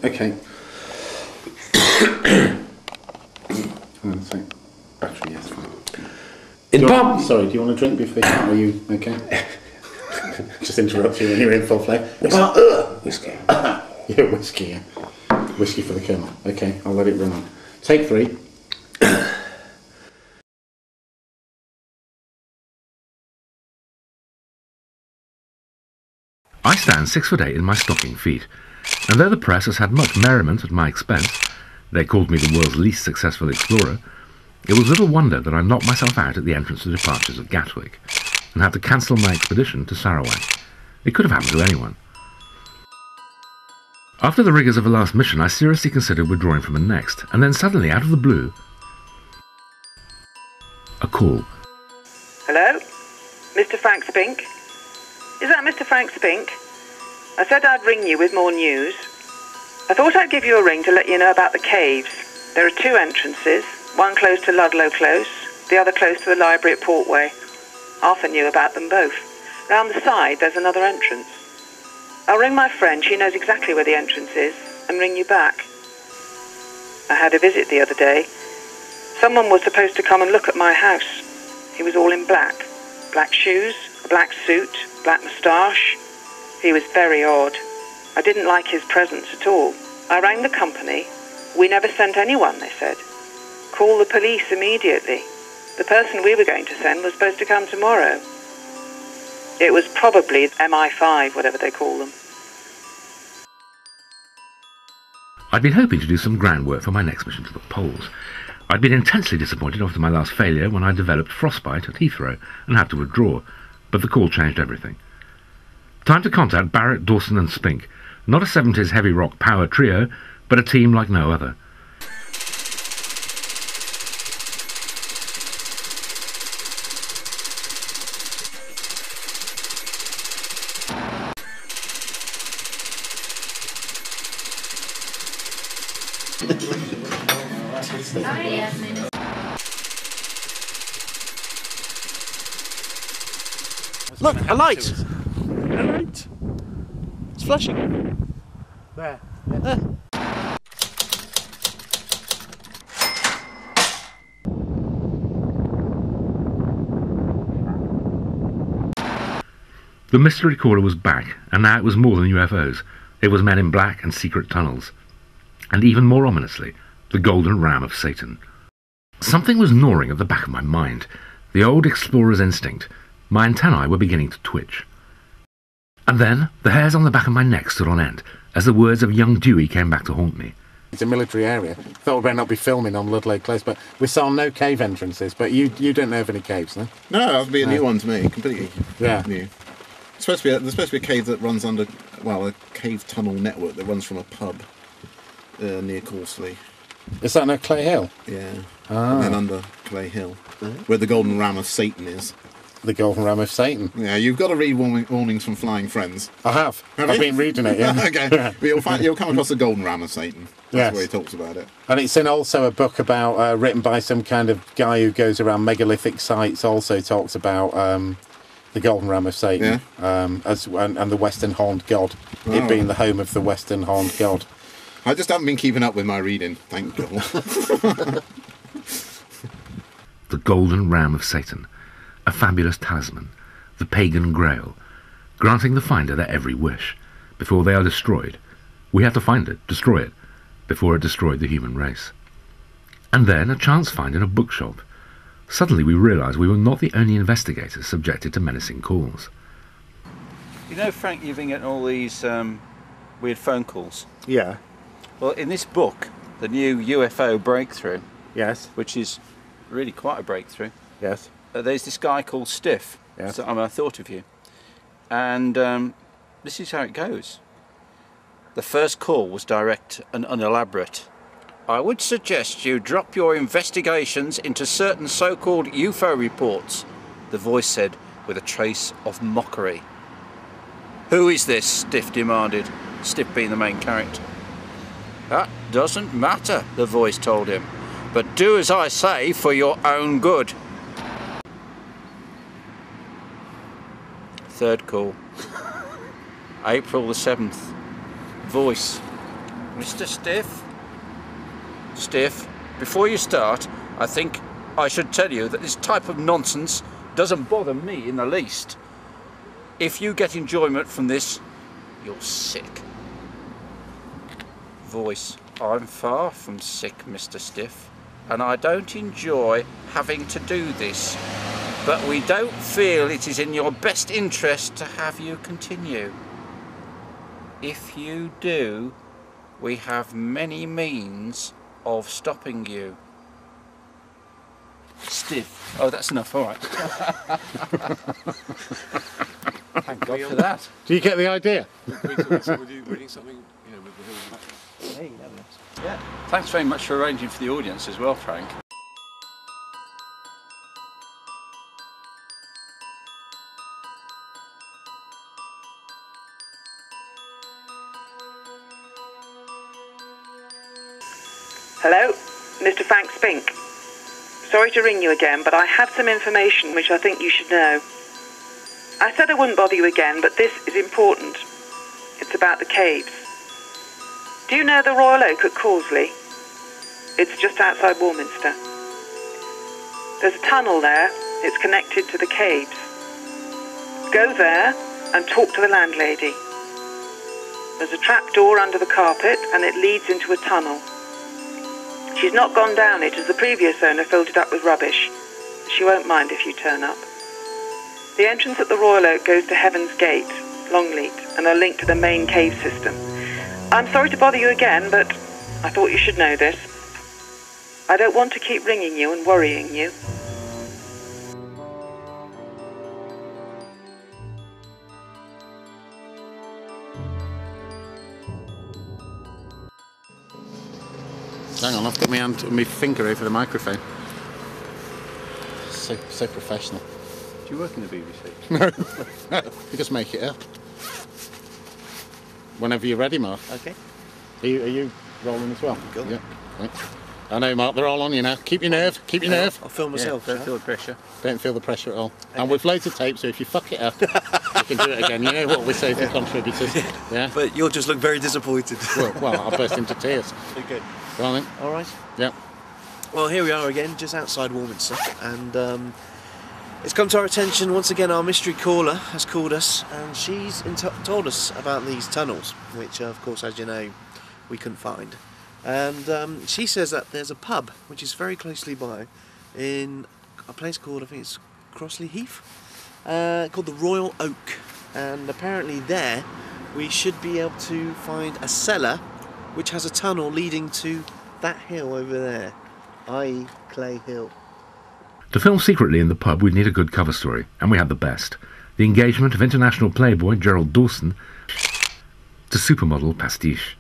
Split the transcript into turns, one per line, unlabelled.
Okay. Battery, yes. Sorry, do you want a drink before you start? Are you okay? Just interrupt you when you're in full flame.
Whiskey.
Yeah, whiskey, yeah. Whiskey for the Colonel. Okay, I'll let it run on. Take 3.
I stand 6'8" in my stocking feet, and though the press has had much merriment at my expense, they called me the world's least successful explorer, it was little wonder that I knocked myself out at the entrance to departures at Gatwick, and had to cancel my expedition to Sarawak. It could have happened to anyone. After the rigours of a last mission, I seriously considered withdrawing from the next, and then suddenly, out of the blue, a call.
Hello? Mr. Frank Spink? Is that Mr. Frank Spink? I said I'd ring you with more news. I thought I'd give you a ring to let you know about the caves. There are 2 entrances, one close to Ludlow Close, the other close to the library at Portway. Arthur knew about them both. Round the side, there's another entrance. I'll ring my friend, she knows exactly where the entrance is, and ring you back. I had a visit the other day. Someone was supposed to come and look at my house. He was all in black. Black shoes, a black suit, black moustache. He was very odd. I didn't like his presence at all. I rang the company. We never sent anyone, they said. Call the police immediately. The person we were going to send was supposed to come tomorrow. It was probably MI5, whatever they call them.
I'd been hoping to do some groundwork for my next mission to the poles. I'd been intensely disappointed after my last failure when I developed frostbite at Heathrow and had to withdraw, but the call changed everything. Time to contact Barrett, Dawson and Spink. Not a 70s heavy rock power trio, but a team like no other.
Look, a light! A light! It's flashing. Where? There.
The mystery caller was back, and now it was more than UFOs. It was men in black and secret tunnels. And even more ominously, the golden ram of Satan. Something was gnawing at the back of my mind. The old explorer's instinct. My antennae were beginning to twitch. And then the hairs on the back of my neck stood on end as the words of young Dewey came back to haunt me.
It's a military area. Thought we better not be filming on Ludlow Close, but we saw no cave entrances. But you don't know of any caves, no?
No, that would be a new one to me, completely new. There's supposed to be a cave that runs under, well, a cave tunnel network that runs from a pub near Corsley.
Is that near Clay Hill?
Yeah. And then under Clay Hill, where the golden ram of Satan is.
The golden ram of Satan.
Yeah, you've got to read warnings from Flying Friends.
I have. I've been reading it, yeah.
Okay. But you'll come across the golden ram of Satan. That's where he talks about it.
And it's in also a book about, written by some kind of guy who goes around megalithic sites, also talks about the golden ram of Satan. Yeah. And the Western Horned God. Oh. It being the home of the Western Horned God.
I just haven't been keeping up with my reading, thank God.
The golden ram of Satan. A fabulous talisman, the pagan grail, granting the finder their every wish. Before they are destroyed, we had to find it, destroy it, before it destroyed the human race. And then a chance find in a bookshop. Suddenly we realised we were not the only investigators subjected to menacing calls.
You know, Frank, you've been getting all these weird phone calls.
Yeah.
Well, in this book, the new UFO breakthrough,
yes,
which is really quite a breakthrough.
Yes.
There's this guy called Stiff.
Yes.
So, I thought of you. And this is how it goes. The first call was direct and unelaborate. I would suggest you drop your investigations into certain so-called UFO reports, the voice said with a trace of mockery. Who is this? Stiff demanded, Stiff being the main character. That doesn't matter, the voice told him, but do as I say for your own good. Third call. April the 7th. Voice. Mr. Stiff, before you start, I think I should tell you that this type of nonsense doesn't bother me in the least. If you get enjoyment from this, you're sick. Voice, I'm far from sick, Mr. Stiff, and I don't enjoy having to do this, but we don't feel it is in your best interest to have you continue. If you do, we have many means of stopping you. Stiff. Oh, that's enough, all right. Thank God for that.
Do you get the idea?
Reading something, you know, with the
Hey, yeah. Thanks very much for arranging for the audience as well, Frank.
Hello, Mr. Frank Spink. Sorry to ring you again, but I have some information which I think you should know. I said I wouldn't bother you again, but this is important. It's about the caves. Do you know the Royal Oak at Causley? It's just outside Warminster. There's a tunnel there. It's connected to the caves. Go there and talk to the landlady. There's a trap door under the carpet and it leads into a tunnel. She's not gone down it as the previous owner filled it up with rubbish. She won't mind if you turn up. The entrance at the Royal Oak goes to Heaven's Gate, Longleat, and are linked to the main cave system. I'm sorry to bother you again, but I thought you should know this. I don't want to keep ringing you and worrying you.
Hang on, I've got my finger over the microphone. So professional.
Do you work in the BBC?
No, you just make it up. Whenever you're ready, Mark.
Okay.
Are you rolling as well?
Go.
Yeah. Right. I know, Mark, they're all on you now. Keep your nerve, keep your nerve.
I'll film myself.
Don't feel the pressure.
Don't feel the pressure at all. Okay. And with loads of tape, so if you fuck it up, you can do it again. You know what we say for contributors. Yeah.
But you'll just look very disappointed.
Well, I'll burst into tears.
Okay.
Go on then.
All right.
Yeah.
Well, here we are again, just outside Warminster, and it's come to our attention once again. Our mystery caller has called us, and she's told us about these tunnels, which, of course, as you know, we couldn't find. And she says that there's a pub which is very closely by, in a place called, I think it's Crossley Heath, called the Royal Oak. And apparently there we should be able to find a cellar which has a tunnel leading to that hill over there, i.e. Clay Hill.
To film secretly in the pub, we'd need a good cover story, and we had the best. The engagement of international playboy Gerald Dawson to supermodel Pastiche.